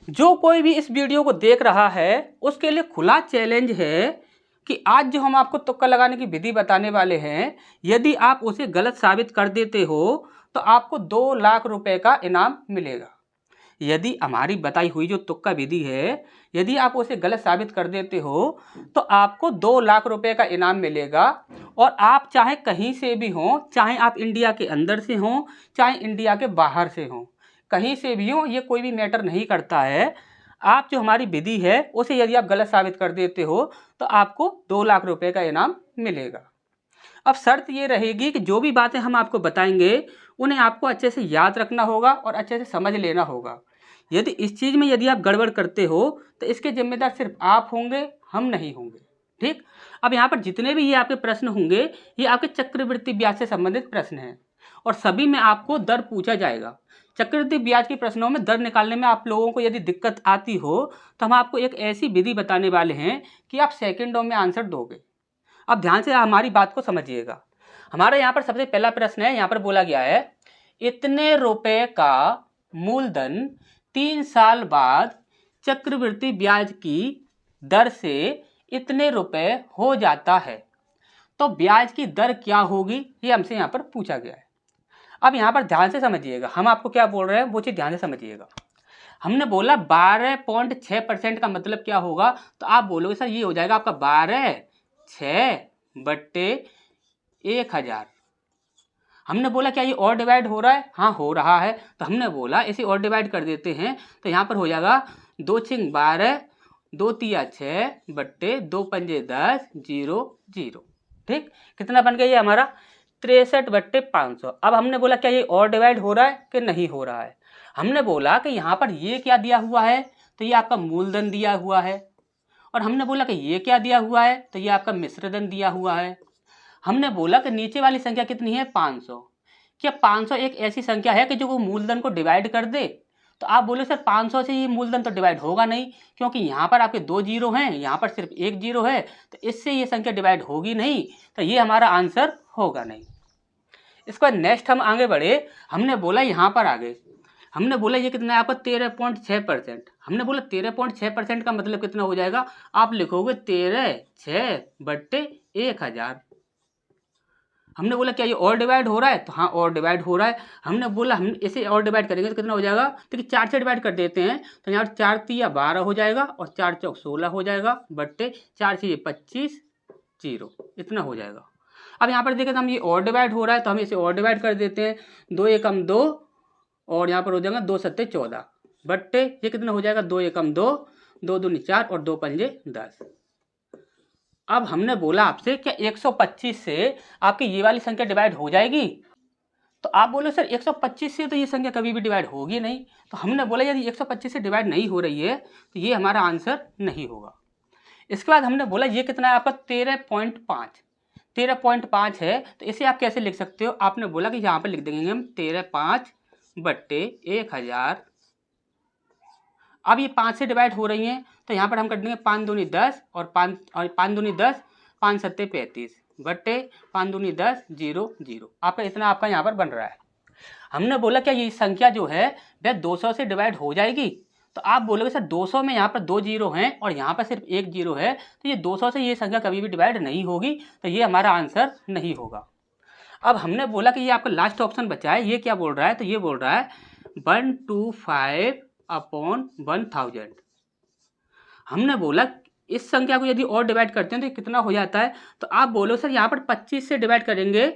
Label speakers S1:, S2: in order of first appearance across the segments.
S1: जो कोई भी इस वीडियो को देख रहा है उसके लिए खुला चैलेंज है कि आज जो हम आपको तुक्का लगाने की विधि बताने वाले हैं, यदि आप उसे गलत साबित कर देते हो तो आपको 2 लाख रुपए का इनाम मिलेगा। यदि हमारी बताई हुई जो तुक्का विधि है, यदि आप उसे गलत साबित कर देते हो तो आपको 2 लाख रुपए का इनाम मिलेगा। और आप चाहे कहीं से भी हों, चाहे आप इंडिया के अंदर से हों, चाहे इंडिया के बाहर से हों, कहीं से भी हों, ये कोई भी मैटर नहीं करता है। आप जो हमारी विधि है उसे यदि आप गलत साबित कर देते हो तो आपको 2 लाख रुपए का इनाम मिलेगा। अब शर्त ये रहेगी कि जो भी बातें हम आपको बताएंगे उन्हें आपको अच्छे से याद रखना होगा और अच्छे से समझ लेना होगा। यदि इस चीज़ में यदि आप गड़बड़ करते हो तो इसके जिम्मेदार सिर्फ आप होंगे, हम नहीं होंगे। ठीक। अब यहाँ पर जितने भी ये आपके प्रश्न होंगे ये आपके चक्रवृद्धि ब्याज से संबंधित प्रश्न हैं और सभी में आपको दर पूछा जाएगा। चक्रवृद्धि ब्याज के प्रश्नों में दर निकालने में आप लोगों को यदि दिक्कत आती हो तो हम आपको एक ऐसी विधि बताने वाले हैं कि आप सेकंडों में आंसर दोगे। अब ध्यान से हमारी बात को समझिएगा। हमारा यहाँ पर सबसे पहला प्रश्न है, यहाँ पर बोला गया है इतने रुपए का मूलधन 3 साल बाद चक्रवृद्धि ब्याज की दर से इतने रुपए हो जाता है, तो ब्याज की दर क्या होगी, ये हमसे यहाँ पर पूछा गया है। अब यहाँ पर ध्यान से समझिएगा, हम आपको क्या बोल रहे हैं वो चीज़ ध्यान से समझिएगा। हमने बोला 12.6% का मतलब क्या होगा, तो आप बोलोगे सर ये हो जाएगा आपका 12/6/1000। हमने बोला क्या ये और डिवाइड हो रहा है, हाँ हो रहा है, तो हमने बोला इसे और डिवाइड कर देते हैं। तो यहाँ पर हो जाएगा 2 × 12, 2 × 3 = 6 / 2 × 5 = 10, 0 0। ठीक, कितना बन गया ये हमारा 63/500। अब हमने बोला क्या ये और डिवाइड हो रहा है कि नहीं हो रहा है। हमने बोला कि यहाँ पर ये क्या दिया हुआ है, तो ये आपका मूलधन दिया हुआ है। और हमने बोला कि ये क्या दिया हुआ है, तो ये आपका मिश्रधन दिया हुआ है। हमने बोला कि नीचे वाली संख्या कितनी है 500। क्या 500 एक ऐसी संख्या है कि जो वो मूलधन को डिवाइड कर दे, तो आप बोले सर 500 से ये मूलधन तो डिवाइड होगा नहीं, क्योंकि यहाँ पर आपके 2 जीरो हैं, यहाँ पर सिर्फ 1 जीरो है, तो इससे ये संख्या डिवाइड होगी नहीं, तो ये हमारा आंसर होगा नहीं। इसके बाद नेक्स्ट हम आगे बढ़े। हमने बोला यहाँ पर आगे हमने बोला ये कितना है आपका 13.6%। हमने बोला 13.6% का मतलब कितना हो जाएगा, आप लिखोगे 13/6/1000। हमने बोला क्या ये और डिवाइड हो रहा है, तो हाँ और डिवाइड हो रहा है। हमने बोला हम इसे और डिवाइड करेंगे तो कितना हो जाएगा, तो 4 से डिवाइड कर देते हैं, तो यहाँ 4 × 3 = 12 हो जाएगा और 4 × 4 = 16 हो जाएगा, बट्टे 4 × 6 = 25, 0 इतना हो जाएगा। अब यहाँ पर देखें तो हम ये और डिवाइड हो रहा है तो हम इसे और डिवाइड कर देते हैं, 2 × 1 = 2 और यहाँ पर हो जाएगा 2 × 7 = 14, बट्टे ये कितना हो जाएगा 2 × 1 = 2, 2 × 2 = 4 और 2 × 5 = 10। अब हमने बोला आपसे क्या 125 से आपकी ये वाली संख्या डिवाइड हो जाएगी, तो आप बोलो सर 125 से तो ये संख्या कभी भी डिवाइड होगी नहीं। तो हमने बोला यदि 125 से डिवाइड नहीं हो रही है तो ये हमारा आंसर नहीं होगा। इसके बाद हमने बोला ये कितना है आपका 13.5। 13.5 है तो इसे आप कैसे लिख सकते हो, आपने बोला कि यहाँ पर लिख देंगे हम 13/5/1000। अब ये 5 से डिवाइड हो रही हैं तो यहाँ पर हम कर देंगे 5 दूनी 10 और 5 दूनी 10, 5 7 35 बट्टे 5 दूनी 10, 0 0। आपका इतना आपका यहाँ पर बन रहा है। हमने बोला क्या ये संख्या जो है वह 200 से डिवाइड हो जाएगी, तो आप बोलोगे सर 200 में यहाँ पर 2 जीरो हैं और यहाँ पर सिर्फ 1 जीरो है, तो ये 200 से ये संख्या कभी भी डिवाइड नहीं होगी, तो ये हमारा आंसर नहीं होगा। अब हमने बोला कि ये आपका लास्ट ऑप्शन बचा है, ये क्या बोल रहा है, तो ये बोल रहा है 125/1000। हमने बोला इस संख्या को यदि और डिवाइड करते हैं तो कितना हो जाता है, तो आप बोलो सर यहाँ पर 25 से डिवाइड करेंगे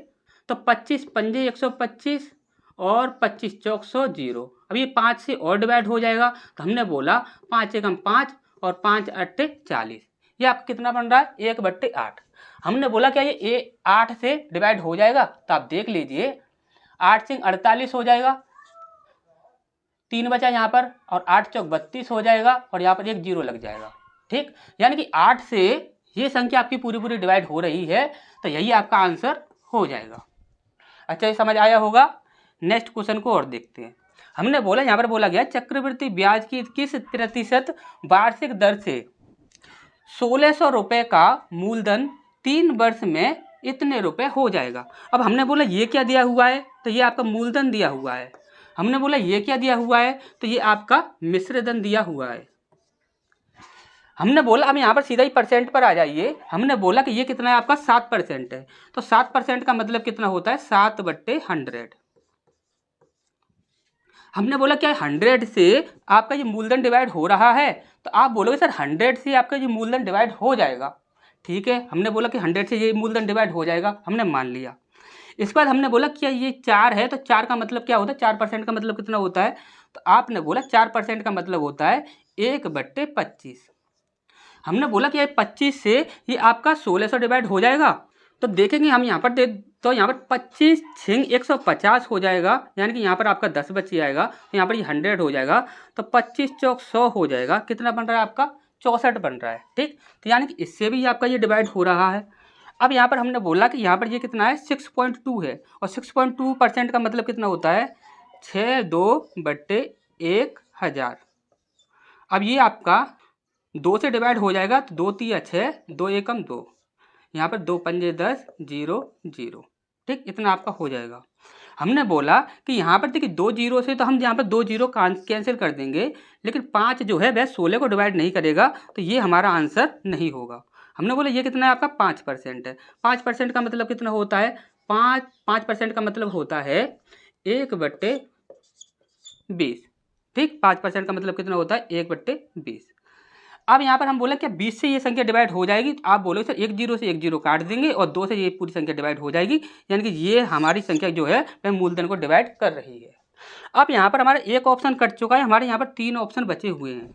S1: तो 25 × 5 = 125 और 25 × 4 = 0। अब ये 5 से और डिवाइड हो जाएगा, तो हमने बोला 5 × 1 = 5 और 5 × 8 = 40। ये आपका कितना बन रहा है 1/8। हमने बोला क्या ये 8 से डिवाइड हो जाएगा, तो आप देख लीजिए 8 से 48 हो जाएगा, 3 बचा यहाँ पर, और 8 × 4 = 32 हो जाएगा और यहाँ पर 1 जीरो लग जाएगा। ठीक, यानी कि 8 से ये संख्या आपकी पूरी डिवाइड हो रही है, तो यही आपका आंसर हो जाएगा। अच्छा ये समझ आया होगा। नेक्स्ट क्वेश्चन को और देखते हैं। हमने बोला यहाँ पर बोला गया चक्रवृद्धि ब्याज की किस प्रतिशत वार्षिक दर से 1600 रुपये का मूलधन 3 वर्ष में इतने रुपए हो जाएगा। अब हमने बोला ये क्या दिया हुआ है, तो ये आपका मूलधन दिया हुआ है। हमने बोला ये क्या दिया हुआ है, तो ये आपका मिश्र धन दिया हुआ है। हमने बोला अब यहाँ पर सीधा ही परसेंट पर आ जाइए। हमने बोला कि ये कितना है आपका 7% है, तो 7% का मतलब कितना होता है 7/100। हमने बोला क्या 100 से आपका ये मूलधन डिवाइड हो रहा है, तो आप बोलोगे सर 100 से आपका ये मूलधन डिवाइड हो जाएगा। ठीक है, हमने बोला कि 100 से ये मूलधन डिवाइड हो जाएगा, हमने मान लिया। इसके बाद हमने बोला क्या ये 4 है, तो 4 का मतलब क्या होता है, 4% का मतलब कितना होता है, तो आपने बोला 4% का मतलब होता है 1/25। हमने बोला कि 25 से ये आपका 1600 डिवाइड हो जाएगा, तो देखेंगे हम यहाँ पर तो यहाँ पर 25 छिंग 150 हो जाएगा, यानी कि यहाँ पर आपका 10 बच जाएगा, तो यहाँ पर ये 100 हो जाएगा, तो 25 चौक 100 हो जाएगा। कितना बन रहा है आपका 64 बन रहा है। ठीक, तो यानी कि इससे भी आपका ये डिवाइड हो रहा है। अब यहाँ पर हमने बोला कि यहाँ पर ये कितना है 6.2 है, और 6.2% का मतलब कितना होता है 62/1000। अब ये आपका 2 से डिवाइड हो जाएगा, तो 2 3 6, 2 एकम 2, यहाँ पर 2 पंजे 10, 0 0। ठीक, इतना आपका हो जाएगा। हमने बोला कि यहाँ पर देखिए 2 जीरो से तो हम यहाँ पर 2 जीरो कैंसिल कर देंगे, लेकिन 5 जो है वह 16 को डिवाइड नहीं करेगा, तो ये हमारा आंसर नहीं होगा। हमने बोला ये कितना है आपका 5% है। 5% का मतलब कितना होता है 5% का मतलब होता है 1/20। ठीक, 5% का मतलब कितना होता है 1/20। अब यहाँ पर हम बोला क्या 20 से ये संख्या डिवाइड हो जाएगी, तो आप बोलोगे सर 1 जीरो से 1 जीरो काट देंगे और 2 से ये पूरी संख्या डिवाइड हो जाएगी, यानी कि ये हमारी संख्या जो है वह मूलधन को डिवाइड कर रही है। अब यहाँ पर हमारा एक ऑप्शन कट चुका है, हमारे यहाँ पर 3 ऑप्शन बचे हुए हैं।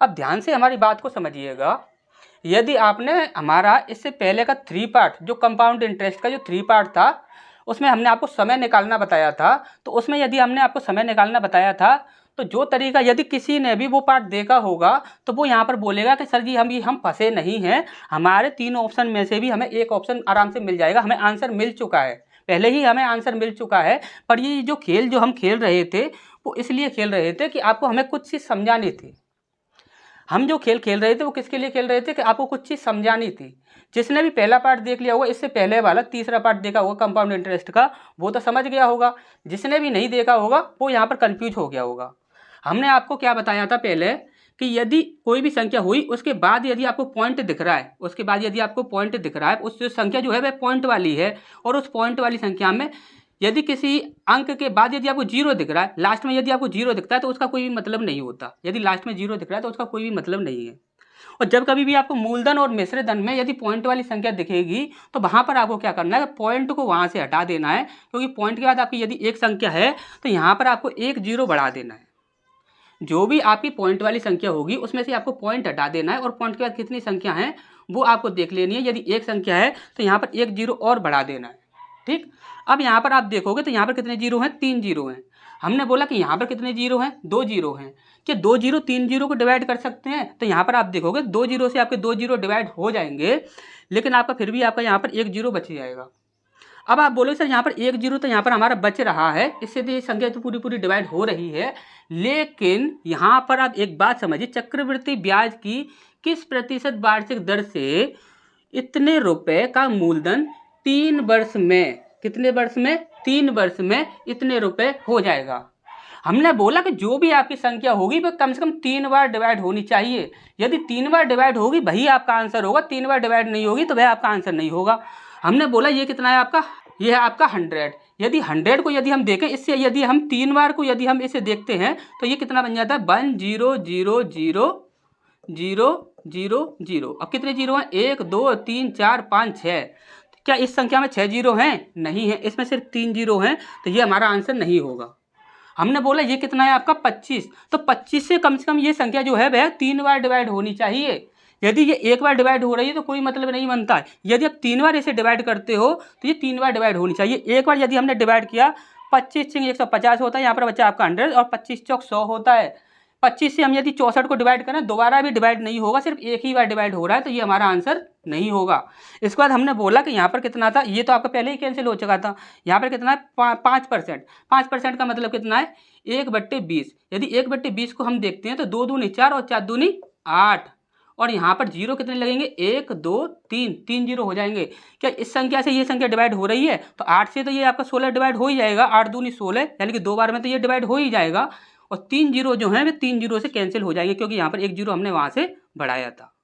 S1: अब ध्यान से हमारी बात को समझिएगा। यदि आपने हमारा इससे पहले का 3 पार्ट जो कंपाउंड इंटरेस्ट का जो 3 पार्ट था, उसमें हमने आपको समय निकालना बताया था, तो उसमें यदि हमने आपको समय निकालना बताया था, तो जो तरीका यदि किसी ने भी वो पार्ट देखा होगा, तो वो यहाँ पर बोलेगा कि सर जी हम फंसे नहीं हैं, हमारे 3 ऑप्शन में से भी हमें एक ऑप्शन आराम से मिल जाएगा, हमें आंसर मिल चुका है, पहले ही हमें आंसर मिल चुका है। पर ये जो खेल जो हम खेल रहे थे वो इसलिए खेल रहे थे कि आपको हमें कुछ चीज़ समझानी थी। हम जो खेल खेल रहे थे वो किसके लिए खेल रहे थे कि आपको कुछ चीज़ समझानी थी। जिसने भी पहला पार्ट देख लिया होगा, इससे पहले वाला तीसरा पार्ट देखा होगा कंपाउंड इंटरेस्ट का, वो तो समझ गया होगा। जिसने भी नहीं देखा होगा वो यहाँ पर कंफ्यूज हो गया होगा। हमने आपको क्या बताया था पहले कि यदि कोई भी संख्या हुई उसके बाद यदि आपको पॉइंट दिख रहा है, उसके बाद यदि आपको पॉइंट दिख रहा है, उस संख्या जो है वह पॉइंट वाली है, और उस पॉइंट वाली संख्या में यदि किसी अंक के बाद यदि आपको 0 दिख रहा है, लास्ट में यदि आपको 0 दिखता है तो उसका कोई भी मतलब नहीं होता। यदि लास्ट में 0 दिख रहा है तो उसका कोई भी मतलब नहीं है। और जब कभी भी आपको मूलधन और मिश्र धन में यदि पॉइंट वाली संख्या दिखेगी, तो वहाँ पर आपको क्या करना है, पॉइंट को वहाँ से हटा देना है, क्योंकि पॉइंट के बाद आपकी यदि एक संख्या है तो यहाँ पर आपको 1 0 बढ़ा देना है। जो भी आपकी पॉइंट वाली संख्या होगी उसमें से आपको पॉइंट हटा देना है, और पॉइंट के बाद कितनी संख्या है वो आपको देख लेनी है। यदि एक संख्या है तो यहाँ पर 1 0 और बढ़ा देना है। ठीक, अब यहाँ पर आप देखोगे तो यहाँ पर कितने जीरो हैं, 3 जीरो हैं। हमने बोला कि यहाँ पर कितने जीरो हैं, 2 जीरो हैं। क्या 2 जीरो 3 जीरो को डिवाइड कर सकते हैं, तो यहाँ पर आप देखोगे 2 जीरो से आपके 2 जीरो डिवाइड हो जाएंगे, लेकिन आपका फिर भी आपका यहाँ पर 1 जीरो बच जाएगा। अब आप बोलोगे सर यहाँ पर 1 जीरो तो यहाँ पर हमारा बच रहा है, इससे तो ये संख्या तो पूरी पूरी डिवाइड हो रही है, लेकिन यहाँ पर आप एक बात समझिए, चक्रवृद्धि ब्याज की किस प्रतिशत वार्षिक दर से इतने रुपए का मूलधन 3 वर्ष में, कितने वर्ष में, 3 वर्ष में इतने रुपए हो जाएगा। हमने बोला कि जो भी आपकी संख्या होगी वह कम से कम 3 बार डिवाइड होनी चाहिए। यदि 3 बार डिवाइड होगी वही आपका आंसर होगा, 3 बार डिवाइड नहीं होगी तो वह आपका आंसर नहीं होगा। हमने बोला ये कितना है आपका, ये है आपका 100। यदि 100 को यदि हम देखें, इससे यदि हम 3 बार को यदि हम इसे देखते हैं तो ये कितना बन जाता है 1 0 0 0 0 0 0। अब कितने जीरो हैं, 1 2 3 4 5 6। क्या इस संख्या में 6 जीरो हैं, नहीं है, इसमें सिर्फ 3 जीरो हैं, तो ये हमारा आंसर नहीं होगा। हमने बोला ये कितना है आपका 25, तो 25 से कम ये संख्या जो है वह 3 बार डिवाइड होनी चाहिए। यदि ये एक बार डिवाइड हो रही है तो कोई मतलब नहीं बनता है। यदि आप 3 बार इसे डिवाइड करते हो तो ये 3 बार डिवाइड होनी चाहिए। एक बार यदि हमने डिवाइड किया, 25 से 150 होता है, यहाँ पर बच्चा आपका 100, और 25 चौक 100 होता है। 25 से हम यदि 64 को डिवाइड करें, दोबारा भी डिवाइड नहीं होगा, सिर्फ एक ही बार डिवाइड हो रहा है, तो ये हमारा आंसर नहीं होगा। इसके बाद हमने बोला कि यहाँ पर कितना था, ये तो आपका पहले ही कैंसिल हो चुका था। यहाँ पर कितना है 5%। 5% का मतलब कितना है 1/20। यदि 1/20 को हम देखते हैं तो 2 दूनी 4 और 4 दूनी 8, और यहाँ पर जीरो कितने लगेंगे, 1 2 3, 3 जीरो हो जाएंगे। क्या इस संख्या से ये संख्या डिवाइड हो रही है, तो 8 से तो ये आपका 16 डिवाइड हो ही जाएगा, 8 दूनी 16, यानी कि 2 बार में तो ये डिवाइड हो ही जाएगा। और 3 जीरो जो है वे 3 जीरो से कैंसिल हो जाएंगे, क्योंकि यहाँ पर 1 जीरो हमने वहाँ से बढ़ाया था।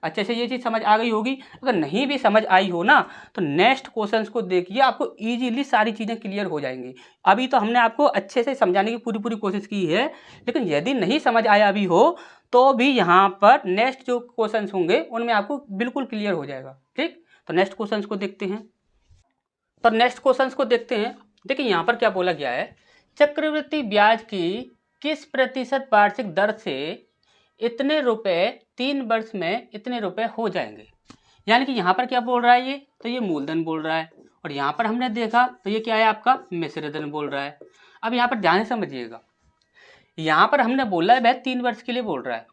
S1: अच्छे से ये चीज़ समझ आ गई होगी। अगर नहीं भी समझ आई हो ना, तो नेक्स्ट क्वेश्चंस को देखिए, आपको इजीली सारी चीज़ें क्लियर हो जाएंगी। अभी तो हमने आपको अच्छे से समझाने की पूरी कोशिश की है, लेकिन यदि नहीं समझ आया अभी हो तो भी यहाँ पर नेक्स्ट जो क्वेश्चंस होंगे उनमें आपको बिल्कुल क्लियर हो जाएगा। ठीक, तो नेक्स्ट क्वेश्चंस को देखते हैं। देखिए यहाँ पर क्या बोला गया है, चक्रवृद्धि ब्याज की किस प्रतिशत वार्षिक दर से इतने रुपए 3 वर्ष में इतने रुपए हो जाएंगे। यानी कि यहाँ पर क्या बोल रहा है ये, तो ये मूलधन बोल रहा है, और यहाँ पर हमने देखा तो ये क्या है, आपका मिश्रधन बोल रहा है। अब यहाँ पर ध्यान से समझिएगा, यहाँ पर हमने बोला है वह 3 वर्ष के लिए बोल रहा है।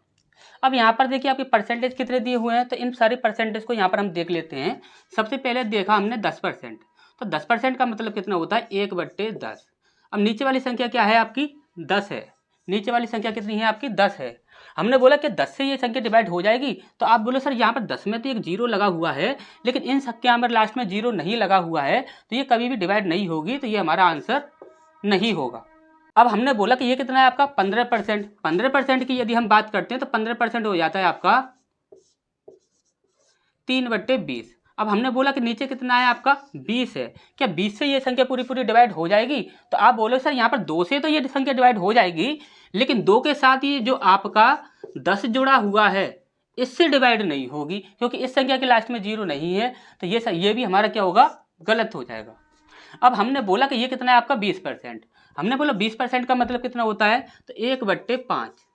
S1: अब यहाँ पर देखिए आपके परसेंटेज कितने दिए हुए हैं, तो इन सारे परसेंटेज को यहाँ पर हम देख लेते हैं। सबसे पहले देखा हमने 10%, तो 10% का मतलब कितना होता है, 1/10। अब नीचे वाली संख्या क्या है आपकी, 10 है। नीचे वाली संख्या कितनी है आपकी, 10 है। हमने बोला कि 10 से ये संख्या डिवाइड हो जाएगी, तो आप बोलो सर यहाँ पर 10 में तो एक जीरो लगा हुआ है, लेकिन इन संख्या में लास्ट में जीरो नहीं लगा हुआ है, तो ये कभी भी डिवाइड नहीं होगी, तो ये हमारा आंसर नहीं होगा। अब हमने बोला कि ये कितना है आपका 15%। 15% की यदि हम बात करते हैं तो 15% हो जाता है आपका 3/20। अब हमने बोला कि नीचे कितना है आपका 20 है। क्या 20 से ये संख्या पूरी डिवाइड हो जाएगी, तो आप बोलो सर यहाँ पर 2 से तो ये संख्या डिवाइड हो जाएगी, लेकिन 2 के साथ ये जो आपका 10 जुड़ा हुआ है इससे डिवाइड नहीं होगी, क्योंकि इस संख्या के लास्ट में जीरो नहीं है, तो ये भी हमारा क्या होगा, गलत हो जाएगा। अब हमने बोला कि ये कितना है आपका 20%। हमने बोला 20% का मतलब कितना होता है, तो 1/5।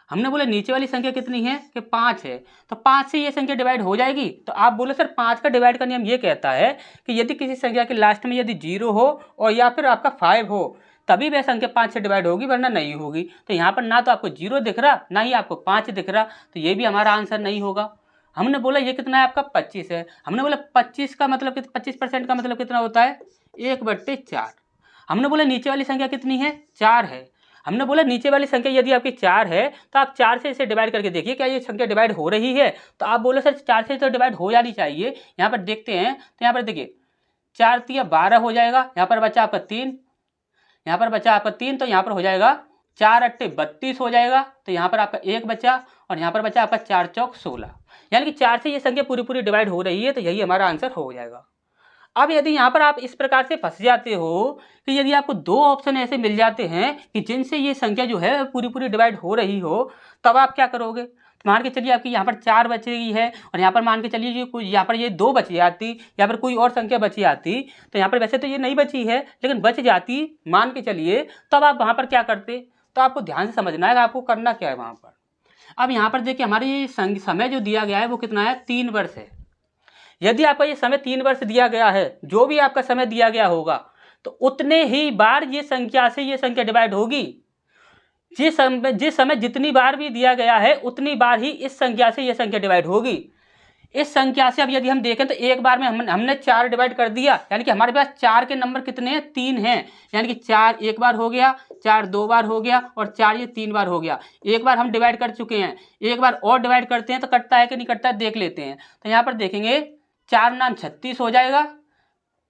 S1: हमने बोला नीचे वाली संख्या कितनी है कि 5 है, तो 5 से ये संख्या डिवाइड हो जाएगी। तो आप बोलो सर 5 का डिवाइड का नियम ये कहता है कि यदि किसी संख्या के लास्ट में यदि 0 हो और या फिर आपका 5 हो, तभी वह संख्या 5 से डिवाइड होगी, वरना नहीं होगी। तो यहाँ पर ना तो आपको 0 दिख रहा, ना ही आपको 5 दिख रहा, तो ये भी हमारा आंसर नहीं होगा। हमने बोला ये कितना है आपका 25 है। हमने बोला 25 का मतलब 25% का मतलब कितना होता है, 1/4। हमने बोला नीचे वाली संख्या कितनी है, 4 है। हमने बोला नीचे वाली संख्या यदि आपकी 4 है, तो आप 4 से इसे डिवाइड करके देखिए क्या ये संख्या डिवाइड हो रही है, तो आप बोलो सर 4 से तो डिवाइड हो जानी चाहिए। यहाँ पर देखते हैं, तो यहाँ पर देखिए 4 3 12 हो जाएगा, यहाँ पर बचा आपका 3, यहाँ पर बचा आपका 3, तो यहाँ पर हो जाएगा 4 8 32 हो जाएगा, तो यहाँ पर आपका 1 बचा, और यहाँ पर बचा आपका 4 चौक 16। यानी कि 4 से ये संख्या पूरी डिवाइड हो रही है, तो यही हमारा आंसर हो जाएगा। अब यदि यहाँ पर आप इस प्रकार से फंस जाते हो कि यदि आपको 2 ऑप्शन ऐसे मिल जाते हैं कि जिनसे ये संख्या जो है पूरी डिवाइड हो रही हो, तब आप क्या करोगे। तो मान के चलिए आपकी यहाँ पर 4 बची है, और यहाँ पर मान के चलिए कोई यहाँ पर ये 2 बची आती, या फिर कोई और संख्या बची आती, तो यहाँ पर वैसे तो ये नहीं बची है लेकिन बच जाती मान के चलिए, तब आप वहाँ पर क्या करते। तो आपको ध्यान से समझना है आपको करना क्या है वहाँ पर। अब यहाँ पर देखिए हमारे ये समय जो दिया गया है वो कितना है, 3 वर्ष है। यदि आपका ये समय 3 वर्ष दिया गया है, जो भी आपका समय दिया गया होगा, तो उतने ही बार ये संख्या से ये संख्या डिवाइड होगी। जिस समय जितनी बार भी दिया गया है उतनी बार ही इस संख्या से ये संख्या डिवाइड होगी। इस संख्या से अब यदि हम देखें तो एक बार में हमने 4 डिवाइड कर दिया, यानी कि हमारे पास 4 के नंबर कितने हैं, 3 हैं। यानी कि 4 एक बार हो गया, 4 2 बार हो गया, और 4 ये 3 बार हो गया। एक बार हम डिवाइड कर चुके हैं, एक बार और डिवाइड करते हैं तो कटता है कि नहीं कटता है देख लेते हैं। तो यहाँ पर देखेंगे 4 नाम 36 हो जाएगा,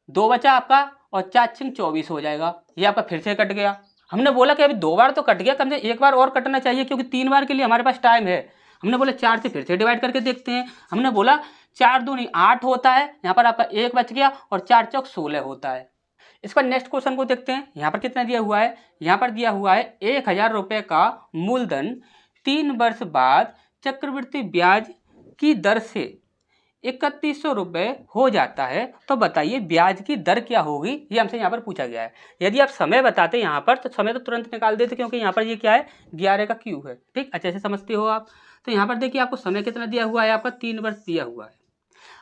S1: 2 बचा आपका, और 4 छिंग 24 हो जाएगा। ये आपका फिर से कट गया। हमने बोला कि अभी 2 बार तो कट गया, कम से कम एक बार और कटना चाहिए, क्योंकि 3 बार के लिए हमारे पास टाइम है। हमने बोला 4 से फिर से डिवाइड करके देखते हैं। हमने बोला 4 दूनी 8 होता है, यहाँ पर आपका 1 बच गया, और 4 चौक 16 होता है। इसका नेक्स्ट क्वेश्चन को देखते हैं। यहाँ पर कितना दिया हुआ है, यहाँ पर दिया हुआ है 1000 रुपये का मूलधन 3 वर्ष बाद चक्रवृद्धि ब्याज की दर से 3100 रुपये हो जाता है, तो बताइए ब्याज की दर क्या होगी, ये हमसे यहाँ पर पूछा गया है। यदि आप समय बताते यहाँ पर तो समय तो तुरंत निकाल देते, क्योंकि यहाँ पर ये क्या है 11 का क्यू है। ठीक, अच्छे से समझते हो आप। तो यहाँ पर देखिए आपको समय कितना दिया हुआ है, आपका 3 वर्ष दिया हुआ है।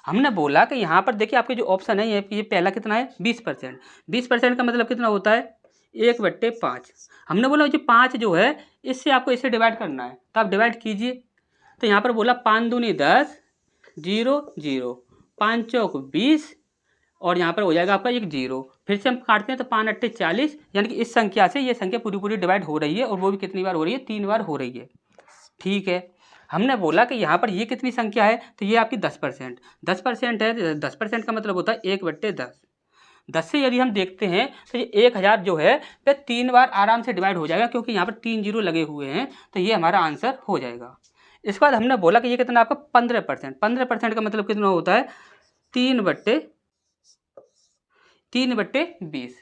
S1: हमने बोला कि यहाँ पर देखिए आपके जो ऑप्शन है ये पहला कितना है 20%। 20% का मतलब कितना होता है 1/5। हमने बोला जो 5 जो है इससे आपको इसे डिवाइड करना है, तो आप डिवाइड कीजिए। तो यहाँ पर बोला 5 दूनी 10, 0 0, 5 चौक 20, और यहाँ पर हो जाएगा आपका 1 0। फिर से हम काटते हैं तो 5 8 40, यानी कि इस संख्या से ये संख्या पूरी डिवाइड हो रही है, और वो भी कितनी बार हो रही है, 3 बार हो रही है। ठीक है, हमने बोला कि यहाँ पर ये कितनी संख्या है, तो ये आपकी 10%। 10% है, 10% का मतलब होता है 1/10। 10 से यदि हम देखते हैं तो ये 1000 जो है वह 3 बार आराम से डिवाइड हो जाएगा, क्योंकि यहाँ पर 3 जीरो लगे हुए हैं, तो ये हमारा आंसर हो जाएगा। इसके बाद हमने बोला कि ये कितना आपका 15%। 15% का मतलब कितना होता है 3/20।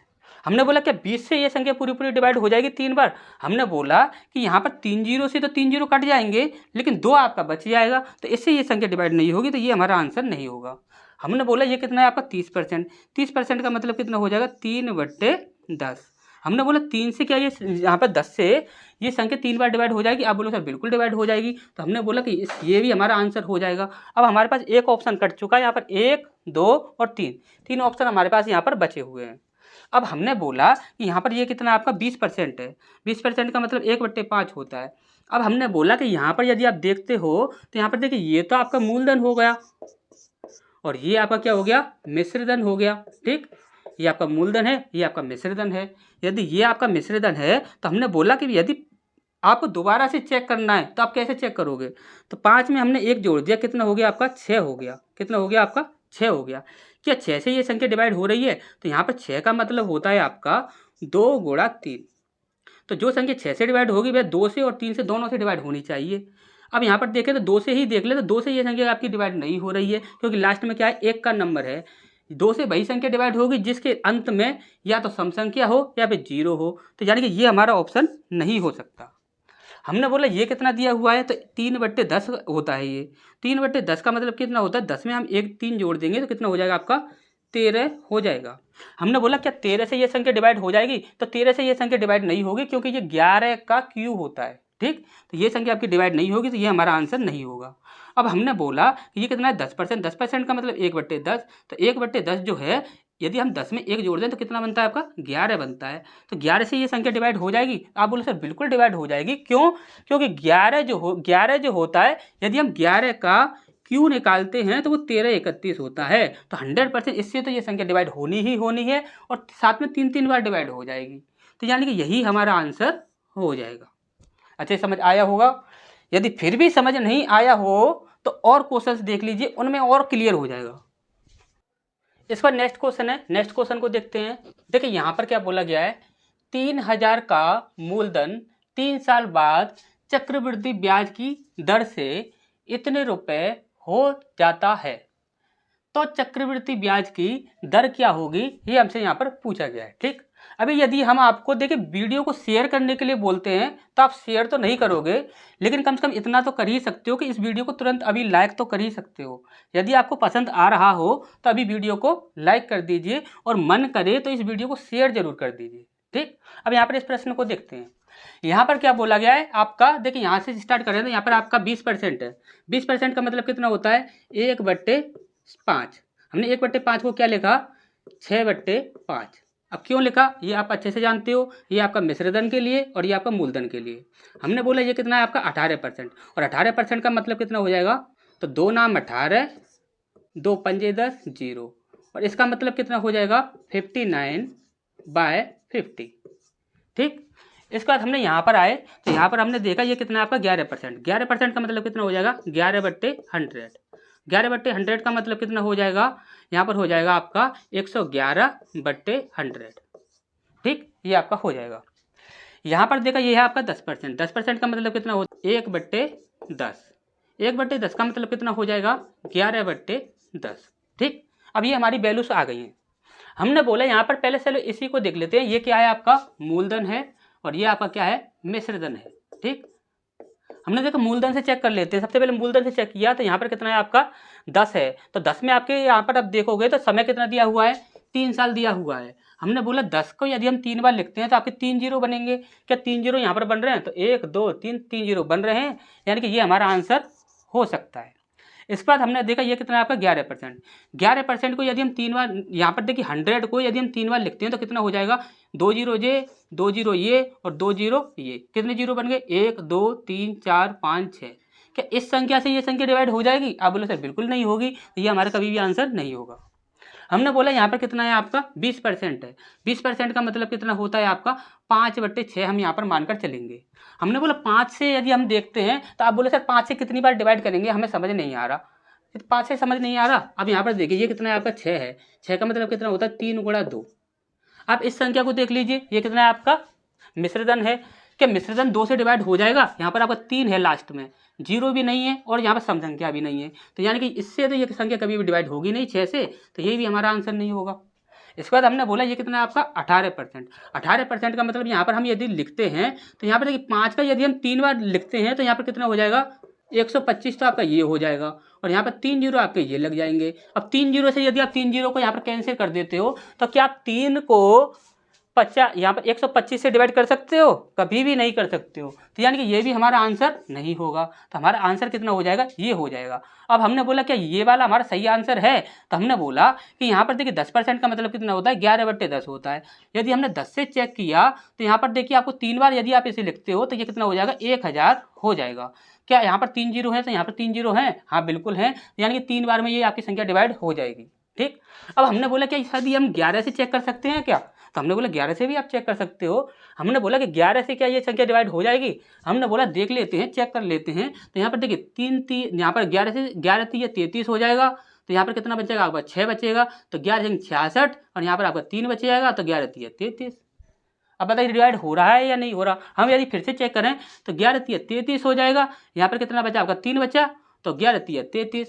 S1: हमने बोला क्या 20 से ये संख्या पूरी पूरी डिवाइड हो जाएगी 3 बार। हमने बोला कि यहाँ पर 3 जीरो से तो 3 जीरो कट जाएंगे, लेकिन 2 आपका बच जाएगा, तो इससे ये संख्या डिवाइड नहीं होगी, तो ये हमारा आंसर नहीं होगा। हमने बोला ये कितना है आपका 30%। 30% का मतलब कितना हो जाएगा 3/10। हमने बोला 3 से क्या ये यहाँ पर 10 से ये संख्या 3 बार डिवाइड हो जाएगी। आप बोलो सर बिल्कुल डिवाइड हो जाएगी, तो हमने बोला कि ये भी हमारा आंसर हो जाएगा। अब हमारे पास एक ऑप्शन कट चुका है, यहाँ पर 1, 2 और 3, 3 ऑप्शन हमारे पास यहाँ पर बचे हुए हैं। अब हमने बोला कि यहाँ पर ये कितना आपका 20% है। 20% का मतलब 1/5 होता है। अब हमने बोला कि यहाँ पर यदि आप देखते हो तो यहाँ पर देखिए ये तो आपका मूलधन हो गया और ये आपका क्या हो गया मिश्रधन हो गया। ठीक, ये आपका मूलधन है, ये आपका मिश्रधन है। यदि ये आपका मिश्रधन है तो हमने बोला कि यदि आपको दोबारा से चेक करना है तो आप कैसे चेक करोगे, तो 5 में हमने 1 जोड़ दिया, कितना हो गया आपका 6 हो गया। कितना हो गया आपका 6 हो गया। क्या 6 से ये संख्या डिवाइड हो रही है, तो यहाँ पर 6 का मतलब होता है आपका 2 गुणा 3। तो जो संख्या 6 से डिवाइड होगी वह 2 से और 3 से दोनों से डिवाइड होनी चाहिए। अब यहाँ पर देखें तो 2 से ही देख ले, तो 2 से ये संख्या आपकी डिवाइड नहीं हो रही है, क्योंकि लास्ट में क्या है 1 का नंबर है। 2 से वही संख्या डिवाइड होगी जिसके अंत में या तो सम संख्या हो या फिर 0 हो, तो यानी कि ये हमारा ऑप्शन नहीं हो सकता। हमने बोला ये कितना दिया हुआ है, तो 3/10 होता है। ये 3/10 का मतलब कितना होता है, 10 में हम 1 3 जोड़ देंगे तो कितना हो जाएगा आपका 13 हो जाएगा। हमने बोला क्या 13 से ये संख्या डिवाइड हो जाएगी, तो 13 से ये संख्या डिवाइड नहीं होगी, क्योंकि ये 11 का क्यूब होता है। ठीक, तो ये संख्या आपकी डिवाइड नहीं होगी, तो ये हमारा आंसर नहीं होगा। अब हमने बोला कि ये कितना है 10%। 10% का मतलब 1/10, तो 1/10 जो है यदि हम 10 में 1 जोड़ दें तो कितना बनता है आपका 11 बनता है। तो 11 से ये संख्या डिवाइड हो जाएगी। आप बोलो सर बिल्कुल डिवाइड हो जाएगी, क्यों, क्योंकि 11 जो होता है यदि हम 11 का क्यू निकालते हैं तो वो 13 31 होता है। तो 100% इससे तो ये संख्या डिवाइड होनी ही होनी है, और साथ में 3 बार डिवाइड हो जाएगी, तो यानी कि यही हमारा आंसर हो जाएगा। अच्छे समझ आया होगा। यदि फिर भी समझ नहीं आया हो तो और क्वेश्चंस देख लीजिए, उनमें और क्लियर हो जाएगा। इसका नेक्स्ट क्वेश्चन है, नेक्स्ट क्वेश्चन को देखते हैं। देखिए यहाँ पर क्या बोला गया है, 3000 का मूलधन 3 साल बाद चक्रवृद्धि ब्याज की दर से इतने रुपए हो जाता है, तो चक्रवृद्धि ब्याज की दर क्या होगी, ये हमसे यहाँ पर पूछा गया है। ठीक, अभी यदि हम आपको देखिए वीडियो को शेयर करने के लिए बोलते हैं तो आप शेयर तो नहीं करोगे, लेकिन कम से कम इतना तो कर ही सकते हो कि इस वीडियो को तुरंत अभी लाइक तो कर ही सकते हो। यदि आपको पसंद आ रहा हो तो अभी वीडियो को लाइक कर दीजिए, और मन करे तो इस वीडियो को शेयर जरूर कर दीजिए। ठीक, अब यहाँ पर इस प्रश्न को देखते हैं। यहाँ पर क्या बोला गया है आपका, देखिए यहाँ से स्टार्ट करें तो यहाँ पर आपका 20% है। 20% का मतलब कितना होता है 1/5। हमने 1/5 को क्या लिखा 6/5। अब क्यों लिखा ये आप अच्छे से जानते हो, ये आपका मिश्रधन के लिए और ये आपका मूलधन के लिए। हमने बोला ये कितना है आपका 18%, और 18% का मतलब कितना हो जाएगा, तो 2 नाम 18, 2 पंजे 10 0, और इसका मतलब कितना हो जाएगा 59/50। ठीक, इसके बाद हमने यहाँ पर आए तो यहाँ पर हमने देखा ये कितना आपका 11%। 11% का मतलब कितना हो जाएगा 11/100। 11/100 का मतलब कितना हो जाएगा, यहाँ पर हो जाएगा आपका 111/100। ठीक, ये आपका हो जाएगा। यहाँ पर देखा ये है आपका 10%। 10% का मतलब कितना हो 1/10। 1/10 का मतलब कितना हो जाएगा 11/10। ठीक, अब ये हमारी वैल्यूज आ गई हैं। हमने बोला यहाँ पर पहले चलो इसी को देख लेते हैं। ये क्या है आपका मूलधन है, और ये आपका क्या है मिश्रधन है। ठीक, हमने देखा मूलधन से चेक कर लेते हैं। सबसे पहले मूलधन से चेक किया तो यहाँ पर कितना है आपका 10 है। तो 10 में आपके यहाँ पर आप देखोगे तो समय कितना दिया हुआ है 3 साल दिया हुआ है। हमने बोला 10 को यदि हम 3 बार लिखते हैं तो आपके 3 जीरो बनेंगे। क्या 3 जीरो यहाँ पर बन रहे हैं, तो 1 2 3 जीरो बन रहे हैं, यानी कि ये हमारा आंसर हो सकता है। इसके बाद हमने देखा ये कितना है आपका 11%। 11% को यदि हम 3 बार यहाँ पर देखिए 100 को यदि हम 3 बार लिखते हैं तो कितना हो जाएगा 2 जीरो ये 2 जीरो ये और 2 जीरो ये। कितने जीरो बन गए 1 2 3 4 5 6। क्या इस संख्या से ये संख्या डिवाइड हो जाएगी, आप बोले सर बिल्कुल नहीं होगी, तो ये हमारा कभी भी आंसर नहीं होगा। हमने बोला यहाँ पर कितना है आपका 20% है। 20% का मतलब कितना होता है आपका 5/6 हम यहाँ पर मानकर चलेंगे। हमने बोला 5 से यदि हम देखते हैं तो आप बोले सर 5 से कितनी बार डिवाइड करेंगे, हमें समझ नहीं आ रहा। 5 से समझ नहीं आ रहा। अब यहाँ पर देखिए ये कितना है आपका 6 है। 6 का मतलब कितना होता है 3 गुणा 2। आप इस संख्या को देख लीजिए, ये कितना है आपका मिश्रधन है। क्या मिश्रधन 2 से डिवाइड हो जाएगा? यहाँ पर आपका 3 है लास्ट में, 0 भी नहीं है और यहाँ पर सम संख्या भी नहीं है, तो यानी कि इससे तो ये संख्या कभी भी डिवाइड होगी नहीं 6 से, तो ये भी हमारा आंसर नहीं होगा। इसके बाद हमने बोला ये कितना है आपका 18%। 18% का मतलब यहाँ पर हम यदि लिखते हैं तो यहाँ पर देखिए 5 का यदि हम 3 बार लिखते हैं तो यहाँ पर कितना हो जाएगा 125, तो आपका ये हो जाएगा और यहाँ पर 3 जीरो आपके ये लग जाएंगे। अब 3 जीरो से यदि आप 3 जीरो को यहाँ पर कैंसिल कर देते हो तो क्या आप 3 को 50 यहाँ पर 125 से डिवाइड कर सकते हो? कभी भी नहीं कर सकते हो, तो यानी कि ये भी हमारा आंसर नहीं होगा। तो हमारा आंसर कितना हो जाएगा? ये हो जाएगा। अब हमने बोला क्या ये वाला हमारा सही आंसर है? तो हमने बोला कि यहाँ पर देखिए 10% का मतलब कितना होता है 11/10 होता है। यदि हमने 10 से चेक किया तो यहाँ पर देखिए आपको 3 बार यदि आप इसे लिखते हो तो ये कितना हो जाएगा 1000 हो जाएगा। क्या यहाँ पर 3 जीरो है तो यहाँ पर 3 जीरो हैं? हाँ बिल्कुल हैं, यानी कि 3 बार में ये आपकी संख्या डिवाइड हो जाएगी। ठीक, अब हमने बोला क्या यदि हम 11 से चेक कर सकते हैं क्या? तो हमने बोला 11 से भी आप चेक कर सकते हो। हमने बोला कि 11 से क्या ये संख्या डिवाइड हो जाएगी? हमने बोला देख लेते हैं, चेक कर लेते हैं। तो यहाँ पर देखिए 3 यहाँ पर 11 से 11 3 33 हो जाएगा, तो यहाँ पर कितना बचेगा आपका 6 बचेगा, तो 11 66 और यहाँ पर आपका 3 बच जाएगा, तो 11 3 33। अब बताइए डिवाइड हो रहा है या नहीं हो रहा? हम यदि फिर से चेक करें तो 11 3 33 हो जाएगा, यहाँ पर कितना बचा आपका 3 बचा, तो 11 3 33।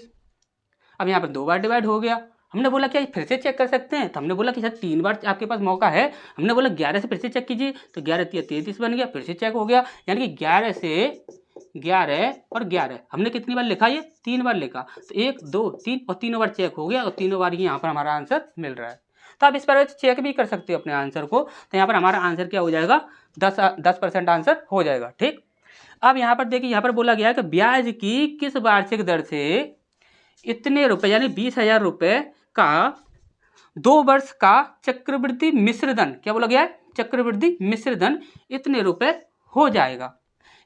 S1: अब यहाँ पर 2 बार डिवाइड हो गया। हमने बोला क्या फिर से चेक कर सकते हैं? तो हमने बोला कि सर 3 बार आपके पास मौका है। हमने बोला 11 से फिर से चेक कीजिए, तो 11 3 33 बन गया, फिर से चेक हो गया, यानी कि 11 से 11 और 11 हमने कितनी बार लिखा? ये 3 बार लिखा, तो 1 2 3 और तीनों बार चेक हो गया और तीनों बार ही यहाँ पर हमारा आंसर मिल रहा है। तो आप इस पर चेक भी कर सकते हो अपने आंसर को। तो यहाँ पर हमारा आंसर क्या हो जाएगा 10% आंसर हो जाएगा। ठीक, अब यहाँ पर देखिए यहाँ पर बोला गया है कि ब्याज की किस वार्षिक दर से इतने रुपए यानी 20,000 रुपये का 2 वर्ष का चक्रवृद्धि मिश्रधन, क्या बोला गया है चक्रवृद्धि मिश्रधन इतने रुपए हो जाएगा।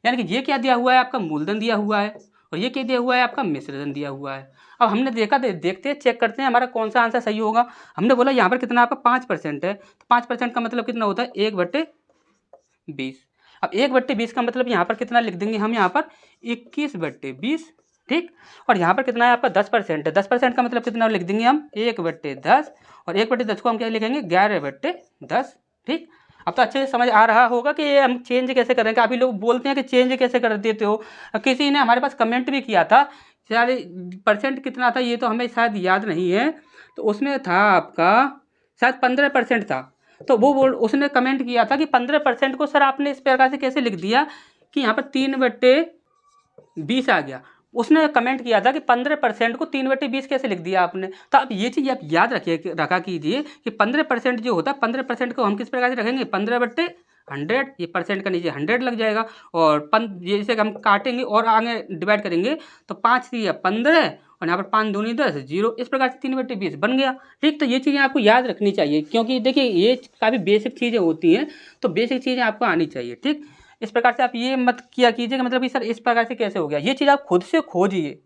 S1: यानी कि ये क्या दिया हुआ है आपका मूलधन दिया हुआ है और ये क्या दिया हुआ है आपका मिश्रधन दिया हुआ है। अब हमने देखा देखते हैं चेक करते हैं हमारा कौन सा आंसर सही होगा। हमने बोला यहाँ पर कितना आपका 5% है, तो 5% का मतलब कितना होता है 1/20। अब 1/20 का मतलब यहाँ पर कितना लिख देंगे हम यहाँ पर 21/20। ठीक, और यहाँ पर कितना है आपका 10% है, 10% का मतलब कितना लिख देंगे हम 1/10 और 1/10 को हम क्या लिखेंगे 11/10। ठीक, अब तो अच्छे से समझ आ रहा होगा कि ये हम चेंज कैसे करेंगे। अभी लोग बोलते हैं कि चेंज कैसे कर देते हो। किसी ने हमारे पास कमेंट भी किया था, शायद परसेंट कितना था ये तो हमें शायद याद नहीं है, तो उसमें था आपका शायद 15% था। तो वो उसने कमेंट किया था कि 15% को सर आपने इस प्रकार से कैसे लिख दिया कि यहाँ पर 3/20 आ गया। उसने कमेंट किया था कि 15% को 3/20 कैसे लिख दिया आपने। तो अब ये चीज़ आप याद रखा कीजिए कि 15% जो होता है 15% को हम किस प्रकार से रखेंगे 15/100। ये परसेंट का नीचे 100 लग जाएगा और जैसे हम काटेंगे और आगे डिवाइड करेंगे तो 5 3 15 और यहाँ पर 5 दूनी 10 0, इस प्रकार से 3/20 बन गया। ठीक, तो ये चीज़ें आपको याद रखनी चाहिए क्योंकि देखिए ये काफ़ी बेसिक चीज़ें होती हैं, तो बेसिक चीज़ें आपको आनी चाहिए। ठीक, इस प्रकार से आप ये मत किया कीजिए कि मतलब कि सर इस प्रकार से कैसे हो गया। ये चीज़ आप खुद से खोजिए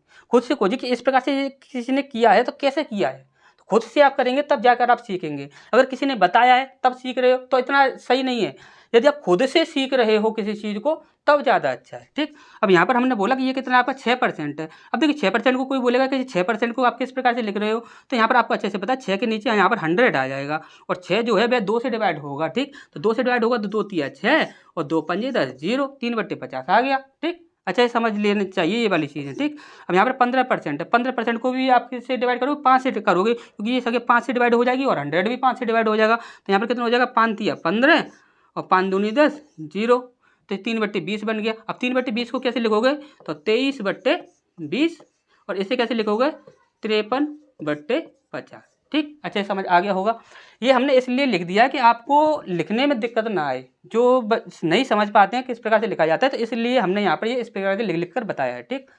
S1: कि इस प्रकार से किसी ने किया है तो कैसे किया है। तो खुद से आप करेंगे तब जाकर आप सीखेंगे। अगर किसी ने बताया है तब सीख रहे हो तो इतना सही नहीं है। यदि आप खुद से सीख रहे हो किसी चीज़ को तब ज़्यादा अच्छा है। ठीक, अब यहाँ पर हमने बोला कि ये कितना आपका 6% है। अब देखिए 6% को कोई बोलेगा कि 6% को आप किस प्रकार से लिख रहे हो, तो यहाँ पर आपको अच्छे से पता है 6 के नीचे यहाँ पर 100 आ जाएगा और 6 जो है वह 2 से डिवाइड होगा। ठीक, तो 2 से डिवाइड होगा तो 2 3 6 और 2 5 10 0, 3/50 आ गया। ठीक, अच्छा ये समझ लेना चाहिए ये वाली चीज़ें। ठीक, अब यहाँ पर 15% है, 15% को भी आप किससे डिवाइड करोगे 5 से करोगे क्योंकि ये सके 5 से डिवाइड हो जाएगी और 100 भी 5 से डिवाइड हो जाएगा। तो यहाँ पर कितना हो जाएगा 5 3 15 और 5 दूनी 10 0, तो 3/20 बन गया। अब 3/20 को कैसे लिखोगे तो 23/20 और इसे कैसे लिखोगे 53/50। ठीक, अच्छा समझ आ गया होगा। ये हमने इसलिए लिख दिया कि आपको लिखने में दिक्कत ना आए, जो नहीं समझ पाते हैं किस प्रकार से लिखा जाता है, तो इसलिए हमने यहाँ पर ये इस प्रकार से लिख कर बताया है। ठीक,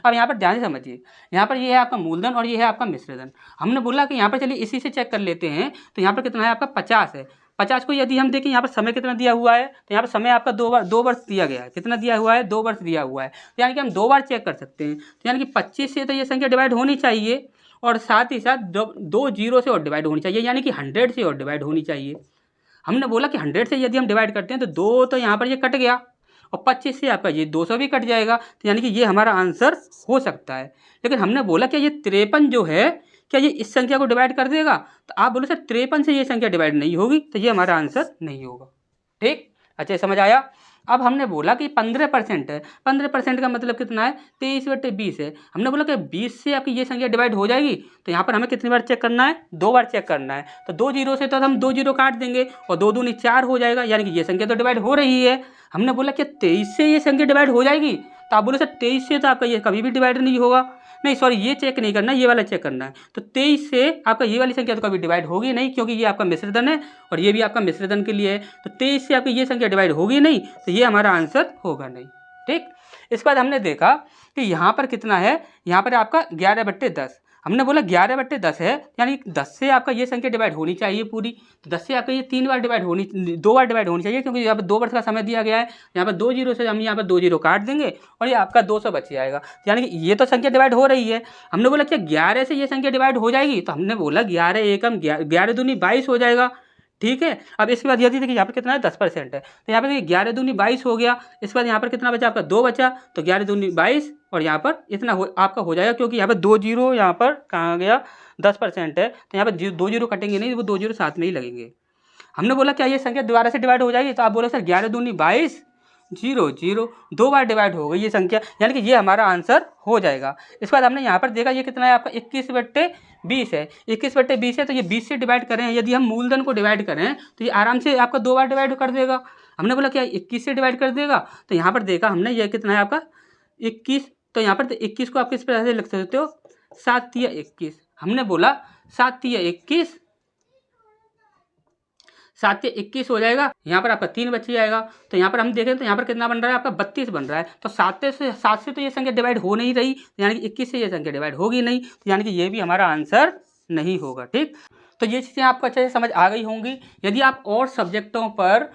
S1: अब यहाँ पर ध्यान से समझिए, यहाँ पर ये है आपका मूलधन और ये है आपका मिश्रधन। हमने बोला कि यहाँ पर चलिए इसी से चेक कर लेते हैं, तो यहाँ पर कितना है आपका 50 है। 50 को यदि हम देखें यहाँ पर समय कितना दिया हुआ है, तो यहाँ पर समय आपका 2 वर्ष दिया गया है। कितना दिया हुआ है 2 वर्ष दिया हुआ है, तो यानी कि हम 2 बार चेक कर सकते हैं। तो यानी कि 25 से तो ये संख्या डिवाइड होनी चाहिए और साथ ही साथ दो जीरो से और डिवाइड होनी चाहिए, यानी कि 100 से और डिवाइड होनी चाहिए। हमने बोला कि 100 से यदि हम डिवाइड करते हैं तो 2 तो यहाँ पर ये कट गया और 25 से आपका ये 200 भी कट जाएगा, तो यानी कि ये हमारा आंसर हो सकता है। लेकिन हमने बोला कि ये 53 जो है क्या ये इस संख्या को डिवाइड कर देगा, तो आप बोलो सर 53 से ये संख्या डिवाइड नहीं होगी, तो ये हमारा आंसर नहीं होगा। ठीक, अच्छा समझ आया। अब हमने बोला कि 15% है, 15% का मतलब कितना है, 23/20 है। हमने बोला कि 20 से आपकी ये संख्या डिवाइड हो जाएगी, तो यहाँ पर हमें कितनी बार चेक करना है, 2 बार चेक करना है। तो 2 जीरो से तो हम 2 जीरो काट देंगे और 2 दूनी 4 हो जाएगा, यानी कि ये संख्या तो डिवाइड हो रही है। हमने बोला कि 23 से ये संख्या डिवाइड हो जाएगी, तो आप बोले सर 23 से तो आपका ये कभी भी डिवाइड नहीं होगा। नहीं सॉरी, ये चेक नहीं करना है, ये वाला चेक करना है। तो 23 से आपका ये वाली संख्या तो कभी डिवाइड होगी नहीं, क्योंकि ये आपका मिश्रधन है और ये भी आपका मिश्रधन के लिए है। तो 23 से आपकी ये संख्या डिवाइड होगी नहीं, तो ये हमारा आंसर होगा नहीं। ठीक, इसके बाद हमने देखा कि यहाँ पर कितना है, यहाँ पर आपका 11/10। हमने बोला 11/10 है, यानी 10 से आपका ये संख्या डिवाइड होनी चाहिए पूरी। 10 से आपका ये 2 बार डिवाइड होनी चाहिए, क्योंकि यहाँ पर 2 वर्ष का समय दिया गया है। यहाँ पर 2 जीरो से हम यहाँ पर 2 जीरो काट देंगे और ये आपका 200 बच जाएगा, यानी कि ये तो संख्या डिवाइड हो रही है। हमने बोला कि 11 से ये संख्या डिवाइड हो जाएगी, तो हमने बोला 11 एकम 11 दूनी 22 हो जाएगा। ठीक है, अब इसके बाद यदि देखिए यहाँ पर कितना है, 10% है, तो यहाँ पर देखिए 11 दूनी 22 हो गया। इसके बाद यहाँ पर कितना बचा, आपका 2 बचा, तो 11 दूनी 22 और यहाँ पर इतना आपका हो जाएगा, क्योंकि यहाँ पर 2 जीरो यहाँ पर कहाँ गया, 10% है, तो यहाँ पर 2 जीरो कटेंगे नहीं, वो 2 जीरो साथ में ही लगेंगे। हमने बोला क्या ये संख्या दोबारा से डिवाइड हो जाएगी, तो आप बोले सर 11 दूनी 22, 0 0 2 बार डिवाइड हो गई ये संख्या, यानी कि ये हमारा आंसर हो जाएगा। इसके बाद हमने यहाँ पर देखा ये कितना है, आपका 21/20 है। 21/20 है, तो ये 20 से डिवाइड करें, यदि हम मूलधन को डिवाइड करें तो ये आराम से आपका 2 बार डिवाइड कर देगा। हमने बोला क्या 21 से डिवाइड कर देगा, तो यहाँ पर देखा हमने ये कितना है आपका 21, तो यहाँ पर 21 को आप किस प्रकार से लिख सकते हो, 7 तिया 21। हमने बोला 7 तिया 21, 7 तिया 21 हो जाएगा, यहाँ पर आपका 3 बच जाएगा। तो यहाँ पर हम देखें तो यहाँ पर कितना बन रहा है, आपका 32 बन रहा है। तो 7 से तो ये संख्या डिवाइड हो नहीं रही, यानी कि 21 से ये संख्या डिवाइड होगी नहीं, तो यानी कि ये भी हमारा आंसर नहीं होगा। ठीक, तो ये चीज़ें आपको अच्छे से समझ आ गई होंगी। यदि आप और सब्जेक्टों पर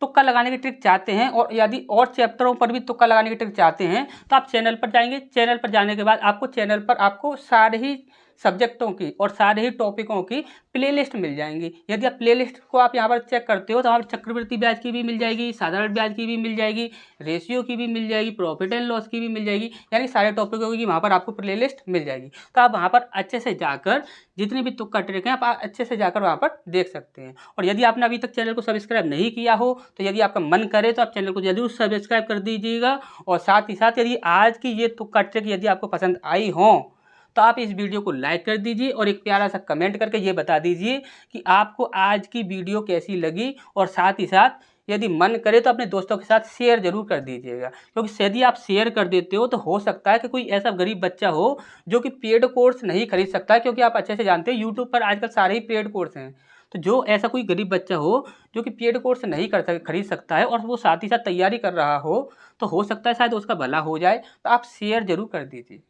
S1: तुक्का लगाने की ट्रिक चाहते हैं और यदि और चैप्टरों पर भी तुक्का लगाने की ट्रिक चाहते हैं, तो आप चैनल पर जाएंगे। चैनल पर जाने के बाद आपको चैनल पर आपको सारे ही सब्जेक्टों की और सारे ही टॉपिकों की प्लेलिस्ट मिल जाएंगी। यदि आप प्लेलिस्ट को आप यहाँ पर चेक करते हो, तो वहाँ पर चक्रवृद्धि ब्याज की भी मिल जाएगी, साधारण ब्याज की भी मिल जाएगी, रेशियो की भी मिल जाएगी, प्रॉफिट एंड लॉस की भी मिल जाएगी, यानी सारे टॉपिकों की वहाँ पर आपको प्लेलिस्ट मिल जाएगी। तो आप वहाँ पर अच्छे से जाकर जितनी भी तुक्का ट्रिक हैं आप अच्छे से जाकर वहाँ पर देख सकते हैं। और यदि आपने अभी तक चैनल को सब्सक्राइब नहीं किया हो, तो यदि आपका मन करे तो आप चैनल को जरूर सब्सक्राइब कर दीजिएगा। और साथ ही साथ यदि आज की ये तुक्का ट्रिक यदि आपको पसंद आई हो, तो आप इस वीडियो को लाइक कर दीजिए और एक प्यारा सा कमेंट करके ये बता दीजिए कि आपको आज की वीडियो कैसी लगी। और साथ ही साथ यदि मन करे तो अपने दोस्तों के साथ शेयर जरूर कर दीजिएगा, क्योंकि यदि आप शेयर कर देते हो तो हो सकता है कि कोई ऐसा गरीब बच्चा हो जो कि पेड कोर्स नहीं खरीद सकता, क्योंकि आप अच्छे से जानते हैं यूट्यूब पर आजकल सारे ही पेड कोर्स हैं। तो जो ऐसा कोई गरीब बच्चा हो जो कि पेड कोर्स नहीं खरीद सकता है और वो साथ ही साथ तैयारी कर रहा हो, तो हो सकता है शायद उसका भला हो जाए। तो आप शेयर जरूर कर दीजिए।